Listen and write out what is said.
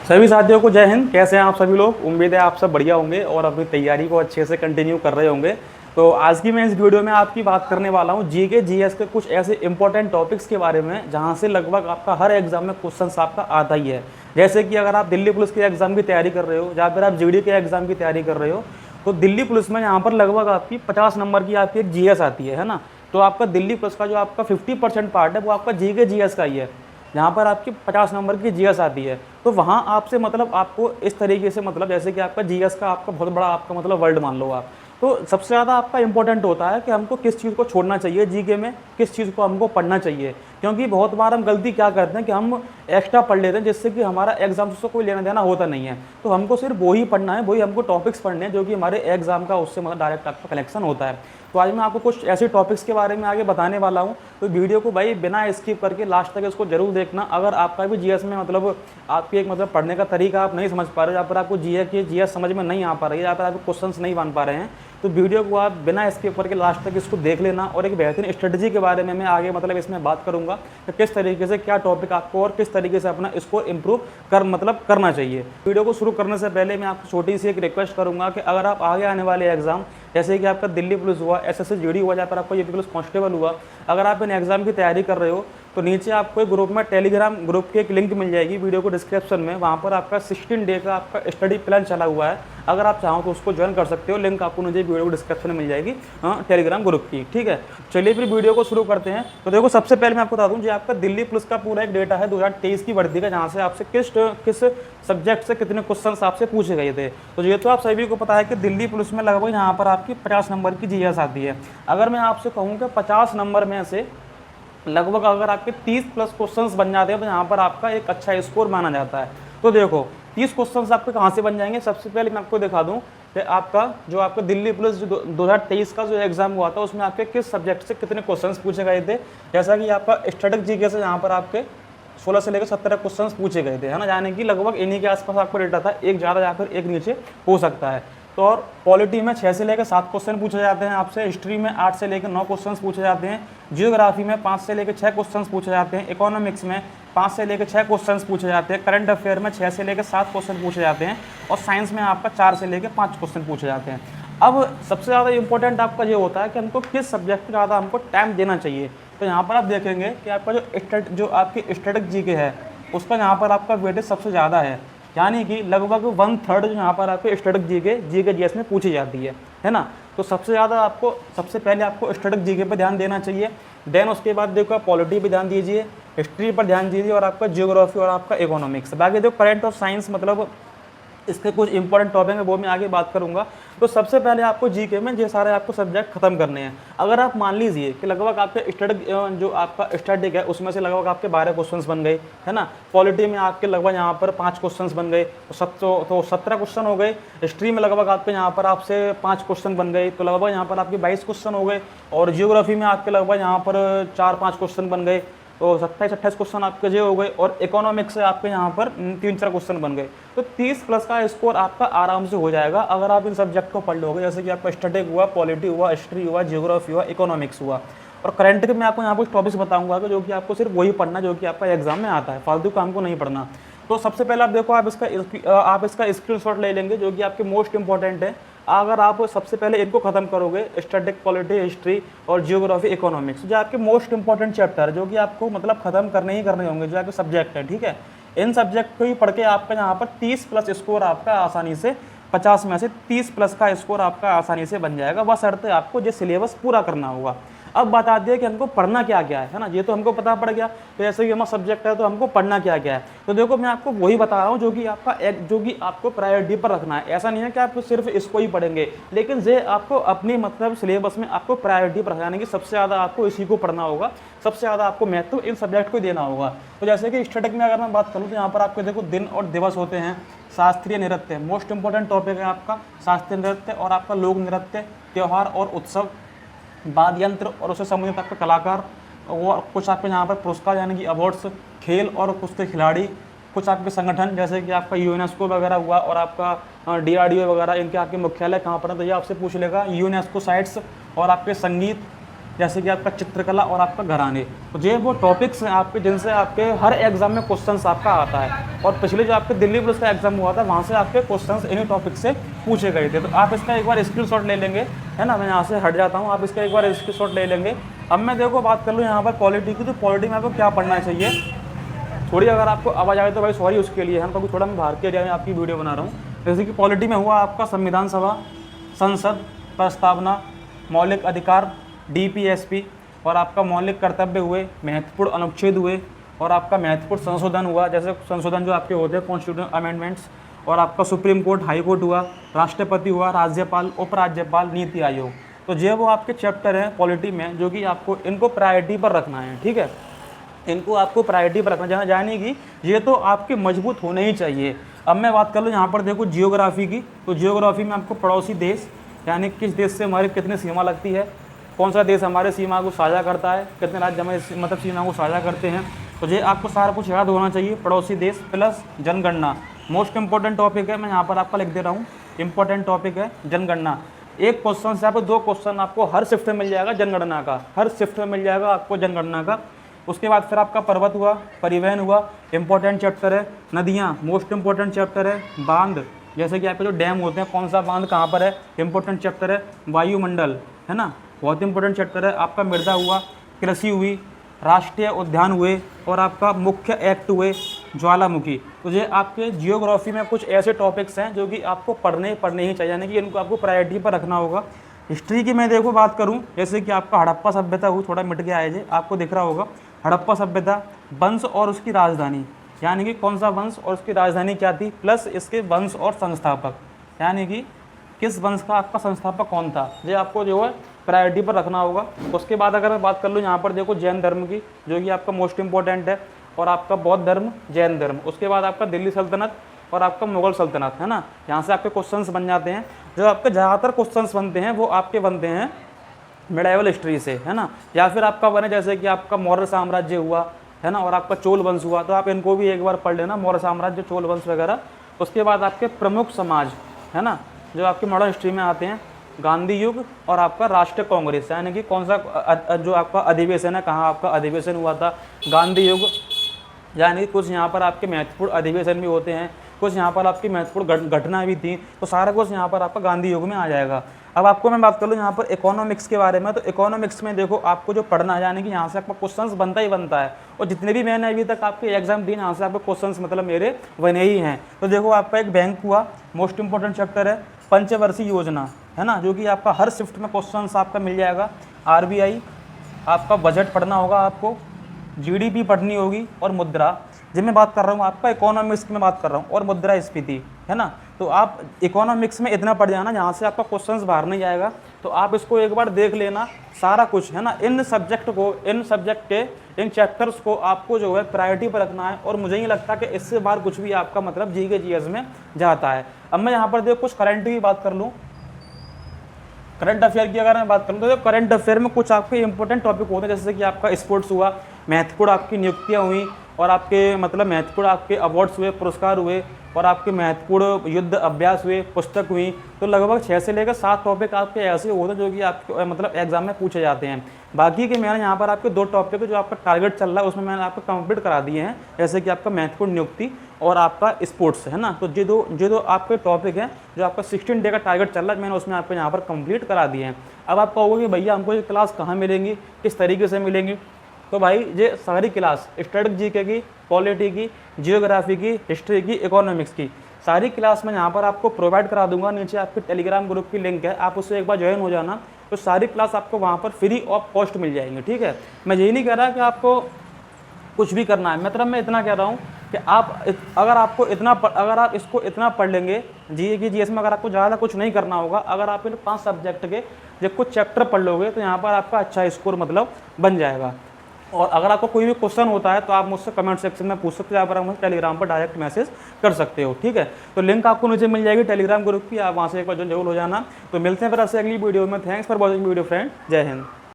सभी साथियों को जय हिंद। कैसे हैं आप सभी लोग? उम्मीद है आप सब बढ़िया होंगे और अपनी तैयारी को अच्छे से कंटिन्यू कर रहे होंगे। तो आज की मैं इस वीडियो में आपकी बात करने वाला हूं जीके जीएस के कुछ ऐसे इंपॉर्टेंट टॉपिक्स के बारे में जहां से लगभग आपका हर एग्जाम में क्वेश्चन आपका आता ही है। जैसे कि अगर आप दिल्ली पुलिस के एग्जाम की तैयारी कर रहे हो या फिर आप जीडी के एग्जाम की तैयारी कर रहे हो, तो दिल्ली पुलिस में यहाँ पर लगभग आपकी 50 नंबर की आपकी एक जीएस आती है ना। तो आपका दिल्ली पुलिस का जो आपका 50% पार्ट है वो आपका जीके जीएस का ही है, जहाँ पर आपकी 50 नंबर की जीएस आती है। तो वहाँ आपसे मतलब आपको इस तरीके से मतलब जैसे कि आपका जीएस का आपका बहुत बड़ा आपका मतलब वर्ल्ड मान लो आप, तो सबसे ज़्यादा आपका इंपॉर्टेंट होता है कि हमको किस चीज़ को छोड़ना चाहिए जीके में, किस चीज़ को हमको पढ़ना चाहिए। क्योंकि बहुत बार हम गलती क्या करते हैं कि हम एक्स्ट्रा पढ़ लेते हैं जिससे कि हमारा एग्जाम से कोई लेना देना होता नहीं है। तो हमको सिर्फ वही पढ़ना है, वही हमको टॉपिक्स पढ़ने हैं जो कि हमारे एग्जाम का उससे मतलब डायरेक्ट आपका कनेक्शन होता है। तो आज मैं आपको कुछ ऐसे टॉपिक्स के बारे में आगे बताने वाला हूँ। तो वीडियो को भाई बिना स्किप करके लास्ट तक इसको जरूर देखना। अगर आपका भी जीएस में मतलब आपकी एक मतलब पढ़ने का तरीका आप नहीं समझ पा रहे हो, या फिर आपको जीएस समझ में नहीं आ पा रही है, या फिर आपको क्वेश्चंस नहीं बन पा रहे हैं, तो वीडियो को आप बिना स्किप करके लास्ट तक इसको देख लेना। और एक बेहतरीन स्ट्रेटजी के बारे में मैं आगे मतलब इसमें बात करूंगा कि किस तरीके से क्या टॉपिक आपको और किस तरीके से अपना इसको इम्प्रूव करना चाहिए। वीडियो को शुरू करने से पहले मैं आपको छोटी सी एक रिक्वेस्ट करूंगा कि अगर आप आगे आने वाले एग्जाम जैसे कि आपका दिल्ली पुलिस हुआ, एसएससी जीडी हुआ, या फिर आपका यूपी पुलिस कांस्टेबल हुआ, अगर आप इन एग्जाम की तैयारी कर रहे हो तो नीचे आपको एक ग्रुप में टेलीग्राम ग्रुप की एक लिंक मिल जाएगी वीडियो को डिस्क्रिप्शन में। वहाँ पर आपका 16 डे का आपका स्टडी प्लान चला हुआ है। अगर आप चाहो तो उसको ज्वाइन कर सकते हो, लिंक आपको नीचे वीडियो को डिस्क्रिप्शन में मिल जाएगी टेलीग्राम ग्रुप की। ठीक है, चलिए फिर वीडियो को शुरू करते हैं। तो देखो, सबसे पहले मैं आपको बता दूं जो आपका दिल्ली पुलिस का पूरा एक डेटा है 2023 की भर्ती का, जहाँ से आपसे किस सब्जेक्ट से कितने क्वेश्चन आपसे पूछे गए थे। तो ये तो आप सभी को पता है कि दिल्ली पुलिस में लगभग यहाँ पर आपकी 50 नंबर की जीएस आती है। अगर मैं आपसे कहूँ कि 50 नंबर में से लगभग अगर आपके 30 प्लस क्वेश्चंस बन जाते हैं तो यहाँ पर आपका एक अच्छा स्कोर माना जाता है। तो देखो 30 क्वेश्चंस आपके कहाँ से बन जाएंगे। सबसे पहले मैं आपको दिखा दूँ कि आपका दिल्ली पुलिस जो 2023 का जो एग्जाम हुआ था उसमें आपके किस सब्जेक्ट से कितने क्वेश्चंस पूछे गए थे। जैसा कि आपका स्टैटिक जीके से यहाँ पर आपके 16 से लेकर 17 क्वेश्चंस पूछे गए थे, है ना। यानी कि लगभग इन्हीं के आसपास आपको डेटा था, एक ज़्यादा या फिर एक नीचे हो सकता है। तो और पॉलिटी में 6 से लेकर 7 क्वेश्चन पूछे जाते हैं आपसे, हिस्ट्री में 8 से लेकर 9 क्वेश्चन पूछे जाते हैं, जियोग्राफी में 5 से लेकर 6 क्वेश्चन पूछे जाते हैं, इकोनॉमिक्स में 5 से लेकर 6 क्वेश्चन पूछे जाते हैं, करंट अफेयर में 6 से लेकर 7 क्वेश्चन पूछे जाते हैं, और साइंस में आपका 4 से लेकर 5 क्वेश्चन पूछे जाते हैं। अब सबसे ज़्यादा इंपॉर्टेंट आपका ये होता है कि हमको किस सब्जेक्ट में ज़्यादा हमको टाइम देना चाहिए। तो यहाँ पर आप देखेंगे कि आपका जो आपकी स्टैटिक जीके है उसका यहाँ पर आपका वेटेज सबसे ज़्यादा है, यानी कि लगभग 1/3 जो यहाँ पर आपके स्टैटिक जीके जीएस में पूछी जाती है ना। तो सबसे पहले आपको स्टैटिक जीके पर ध्यान देना चाहिए। देन उसके बाद देखो आप पॉलिटी पर ध्यान दीजिए, हिस्ट्री पर ध्यान दीजिए, और आपका जियोग्राफी और आपका इकोनॉमिक्स। बाकी जो करंट और साइंस मतलब इसके कुछ इंपॉर्टेंट टॉपिक है वो मैं आगे बात करूंगा। तो सबसे पहले आपको जीके में ये सारे आपको सब्जेक्ट खत्म करने हैं। अगर आप मान लीजिए कि लगभग आपके स्टैटिक है उसमें से लगभग आपके 12 क्वेश्चंस बन गए, है ना। पॉलिटी में आपके लगभग यहाँ पर 5 क्वेश्चंस बन गए, तो 17 क्वेश्चन हो गए। हिस्ट्री में लगभग आपके यहाँ पर आपसे 5 क्वेश्चन बन गए, तो लगभग यहाँ पर आपके 22 क्वेश्चन हो गए। और जियोग्राफी में आपके लगभग यहाँ पर 4-5 क्वेश्चन बन गए, तो 27-28 क्वेश्चन आपके ये हो गए। और इकोनॉमिक्स से आपके यहाँ पर 3-4 क्वेश्चन बन गए। तो 30 प्लस का स्कोर आपका आराम से हो जाएगा अगर आप इन सब्जेक्ट को पढ़ लोगे। जैसे कि आपका स्टैटिक हुआ, पॉलिटी हुआ, हिस्ट्री हुआ, जियोग्राफी हुआ, इकोनॉमिक्स हुआ। और करंट के मैं आपको यहाँ कुछ टॉपिक्स बताऊंगा जो कि आपको सिर्फ वही पढ़ना जो कि आपका एग्जाम में आता है, फालतू काम को नहीं पढ़ना। तो सबसे पहले आप देखो, आप इसका स्क्रीनशॉट ले लेंगे जो कि आपके मोस्ट इंपॉर्टेंट है। अगर आप सबसे पहले इनको खत्म करोगे, स्टैटिक, पॉलिटी, हिस्ट्री और जियोग्राफी, इकोनॉमिक्स, जो आपके मोस्ट इंपॉर्टेंट चैप्टर है जो कि आपको मतलब खत्म करने ही करने होंगे, जो आपके सब्जेक्ट है, ठीक है। इन सब्जेक्ट को ही पढ़ के आपका यहाँ पर 30 प्लस स्कोर आपका आसानी से 50 में से 30 प्लस का स्कोर आपका आसानी से बन जाएगा। बस अर्थ है आपको ये सिलेबस पूरा करना होगा। अब बता दिया कि हमको पढ़ना क्या क्या है ना, ये तो हमको पता पड़ गया। तो ऐसे ही हमारा सब्जेक्ट है तो हमको पढ़ना क्या क्या है। तो देखो मैं आपको वही बता रहा हूँ जो कि आपको प्रायोरिटी पर रखना है। ऐसा नहीं है कि आप सिर्फ इसको ही पढ़ेंगे, लेकिन ये आपको अपनी मतलब सिलेबस में आपको प्रायोरिटी पर रखना, यानी कि सबसे ज़्यादा आपको इसी को पढ़ना होगा, सबसे ज़्यादा आपको महत्व इन सब्जेक्ट को देना होगा। तो जैसे कि स्टैटिक में अगर मैं बात करूँ तो यहाँ पर आपको देखो दिन और दिवस होते हैं, शास्त्रीय नृत्य मोस्ट इंपॉर्टेंट टॉपिक है आपका, शास्त्रीय नृत्य और आपका लोक नृत्य, त्यौहार और उत्सव, वाद्य यंत्र और उससे संबंधित आपके कलाकार, और कुछ आपके यहाँ पर पुरस्कार यानी कि अवार्ड्स, खेल और कुश्ती खिलाड़ी, कुछ आपके संगठन जैसे कि आपका यूनेस्को वगैरह हुआ, और आपका डीआरडीओ वगैरह, इनके आपके मुख्यालय कहाँ पर है तो ये आपसे पूछ लेगा। यूनेस्को साइट्स, और आपके संगीत, जैसे कि आपका चित्रकला और आपका घराने। तो ये वो टॉपिक्स हैं आपके जिनसे आपके हर एग्जाम में क्वेश्चंस आपका आता है, और पिछले जो आपके दिल्ली पुलिस का एग्जाम हुआ था वहाँ से आपके क्वेश्चंस इन्हीं टॉपिक से पूछे गए थे। तो आप इसका एक बार स्क्रीनशॉट ले लेंगे, है ना, मैं यहाँ से हट जाता हूँ, आप इसका एक बार स्क्रीनशॉट ले लेंगे। अब मैं देखो बात कर लूँ यहाँ पर पॉलिटी की, तो पॉलिटी में आपको क्या पढ़ना चाहिए। थोड़ी अगर आपको आवाज़ आए तो भाई सॉरी उसके लिए, हम क्योंकि थोड़ा मैं बाहर के एरिया में आपकी वीडियो बना रहा हूँ। जैसे कि पॉलिटी में हुआ आपका संविधान सभा, संसद, प्रस्तावना, मौलिक अधिकार, डीपीएसपी, और आपका मौलिक कर्तव्य हुए, महत्वपूर्ण अनुच्छेद हुए, और आपका महत्वपूर्ण संशोधन हुआ, जैसे संशोधन जो आपके होते हैं कॉन्स्टिट्यूशनल अमेंडमेंट्स, और आपका सुप्रीम कोर्ट, हाई कोर्ट हुआ, राष्ट्रपति हुआ, राज्यपाल, उपराज्यपाल, नीति आयोग। तो ये वो आपके चैप्टर हैं पॉलिटी में जो कि आपको इनको प्रायोरिटी पर रखना है, ठीक है, इनको आपको प्रायोरिटी पर रखना जहाँ जाने की, ये तो आपके मजबूत होने ही चाहिए। अब मैं बात कर लूँ यहाँ पर देखो जियोग्राफी की, तो जियोग्राफी में आपको पड़ोसी देश, यानी किस देश से हमारी कितनी सीमा लगती है, कौन सा देश हमारे सीमा को साझा करता है, कितने राज्य हमारे मतलब सीमा को साझा करते हैं, तो ये आपको सारा कुछ याद होना चाहिए। पड़ोसी देश प्लस जनगणना मोस्ट इंपॉर्टेंट टॉपिक है, मैं यहाँ पर आपका लिख दे रहा हूँ, इंपॉर्टेंट टॉपिक है जनगणना। एक क्वेश्चन से आपको 2 क्वेश्चन आपको हर शिफ्ट में मिल जाएगा जनगणना का, हर शिफ्ट में मिल जाएगा आपको जनगणना का। उसके बाद फिर आपका पर्वत हुआ, परिवहन हुआ, इंपॉर्टेंट चैप्टर है, नदियाँ मोस्ट इंपॉर्टेंट चैप्टर है, बांध जैसे कि आपके जो डैम होते हैं कौन सा बांध कहाँ पर है, इंपॉर्टेंट चैप्टर है, वायुमंडल, है ना, बहुत इंपॉर्टेंट चैप्टर है आपका, मृदा हुआ, कृषि हुई, राष्ट्रीय उद्यान हुए, और आपका मुख्य एक्ट हुए, ज्वालामुखी। तो ये आपके जियोग्राफी में कुछ ऐसे टॉपिक्स हैं जो कि आपको पढ़ने ही चाहिए, यानी कि इनको आपको प्रायोरिटी पर रखना होगा। हिस्ट्री की मैं देखो बात करूं, जैसे कि आपका हड़प्पा सभ्यता हुई, थोड़ा मिट गया है, आपको दिख रहा होगा हड़प्पा सभ्यता, वंश और उसकी राजधानी, यानी कि कौन सा वंश और उसकी राजधानी क्या थी, प्लस इसके वंश और संस्थापक, यानी कि किस वंश का आपका संस्थापक कौन था, ये आपको जो है प्रायोरिटी पर रखना होगा। उसके बाद अगर मैं बात कर लूँ यहाँ पर देखो जैन धर्म की, जो कि आपका मोस्ट इंपॉर्टेंट है, और आपका बौद्ध धर्म, जैन धर्म। उसके बाद आपका दिल्ली सल्तनत और आपका मुगल सल्तनत, है ना, यहाँ से आपके क्वेश्चंस बन जाते हैं। जो आपके ज़्यादातर क्वेश्चंस बनते हैं वो आपके बनते हैं मिडाइवल हिस्ट्री से, है ना, या फिर आपका बने जैसे कि आपका मौर्य साम्राज्य हुआ, है ना, और आपका चोल वंश हुआ, तो आप इनको भी एक बार पढ़ लेना, मौर्य साम्राज्य, चोल वंश वगैरह। उसके बाद आपके प्रमुख समाज, है ना, जो आपके मॉडर्न हिस्ट्री में आते हैं, गांधी युग और आपका राष्ट्रीय कांग्रेस, यानी कि कौन सा जो आपका अधिवेशन है, कहाँ आपका अधिवेशन हुआ था, गांधी युग, यानी कुछ यहाँ पर आपके महत्वपूर्ण अधिवेशन भी होते हैं, कुछ यहाँ पर आपकी महत्वपूर्ण घटना भी थी, तो सारा कुछ यहाँ पर आपका गांधी युग में आ जाएगा। अब आपको मैं बात कर लूँ यहाँ पर इकोनॉमिक्स के बारे में, तो इकोनॉमिक्स में देखो आपको जो पढ़ना है, यानी कि यहाँ से आपका क्वेश्चंस बनता ही बनता है, और जितने भी मैंने अभी तक आपके एग्जाम दिए यहाँ से आपको क्वेश्चंस मतलब मेरे बने ही हैं। तो देखो आपका एक बैंक हुआ, मोस्ट इंपॉर्टेंट चैप्टर है, पंचवर्षीय योजना, है ना, जो कि आपका हर शिफ्ट में क्वेश्चंस आपका मिल जाएगा। आरबीआई, आपका बजट पढ़ना होगा आपको, जीडीपी पढ़नी होगी, और मुद्रा, जिस मैं बात कर रहा हूँ आपका इकोनॉमिक्स में बात कर रहा हूँ, और मुद्रास्फीति, है ना। तो आप इकोनॉमिक्स में इतना पढ़ जाना जहाँ से आपका क्वेश्चंस बाहर नहीं आएगा, तो आप इसको एक बार देख लेना सारा कुछ, है ना। इन सब्जेक्ट को, इन सब्जेक्ट के इन चैप्टर्स को आपको जो है प्रायोरिटी पर रखना है, और मुझे नहीं लगता कि इससे बाहर कुछ भी आपका मतलब जीके जीएस में जाता है। अब मैं यहाँ पर देखो कुछ करंट की बात कर लूँ, करंट अफेयर की अगर मैं बात करूँ तो करंट अफेयर में कुछ आपके इंपॉर्टेंट टॉपिक होते हैं, जैसे कि आपका स्पोर्ट्स हुआ, महत्वपूर्ण आपकी नियुक्तियाँ हुई, और आपके मतलब महत्वपूर्ण आपके अवार्ड्स हुए, पुरस्कार हुए, और आपके महत्वपूर्ण युद्ध अभ्यास हुए, पुस्तक हुई। तो लगभग 6 से लेकर 7 टॉपिक आपके ऐसे होते हैं जो कि आपके मतलब एग्जाम में पूछे जाते हैं। बाकी के मैंने यहाँ पर आपके 2 टॉपिक जो आपका टारगेट चल रहा है उसमें मैंने आपको कंप्लीट करा दिए हैं, जैसे कि आपका महत्वपूर्ण नियुक्ति और आपका स्पोर्ट्स, है ना। तो ये दो आपके टॉपिक हैं जो आपका 16 डे का टारगेट चल रहा है, मैंने उसमें आपको यहाँ पर कंप्लीट करा दिए हैं। अब आप कहोगे कि भैया हमको ये क्लास कहाँ मिलेंगी, किस तरीके से मिलेंगी, तो भाई ये सारी क्लास स्टैटिक जीके की, पॉलिटी की, जियोग्राफी की, हिस्ट्री की, इकोनॉमिक्स की सारी क्लास मैं यहाँ पर आपको प्रोवाइड करा दूंगा। नीचे आपके टेलीग्राम ग्रुप की लिंक है, आप उससे एक बार ज्वाइन हो जाना, तो सारी क्लास आपको वहाँ पर फ्री ऑफ कॉस्ट मिल जाएंगी, ठीक है। मैं यही नहीं कह रहा कि आपको कुछ भी करना है, मतलब मैं इतना कह रहा हूँ कि आप अगर आप इसको इतना पढ़ लेंगे जी की जीएस में, अगर आपको ज़्यादा कुछ नहीं करना होगा, अगर आप इन 5 सब्जेक्ट के जब कुछ चैप्टर पढ़ लोगे तो यहाँ पर आपका अच्छा स्कोर मतलब बन जाएगा। और अगर आपको कोई भी क्वेश्चन होता है तो आप मुझसे कमेंट सेक्शन में पूछ सकते हो, आप मुझे टेलीग्राम पर डायरेक्ट मैसेज कर सकते हो, ठीक है। तो लिंक आपको नीचे मिल जाएगी टेलीग्राम ग्रुप की, आप वहाँ से एक बार जरूर हो जाना। तो मिलते हैं फिर आपसे अगली वीडियो में। Thanks for watching video friend, जय हिंद।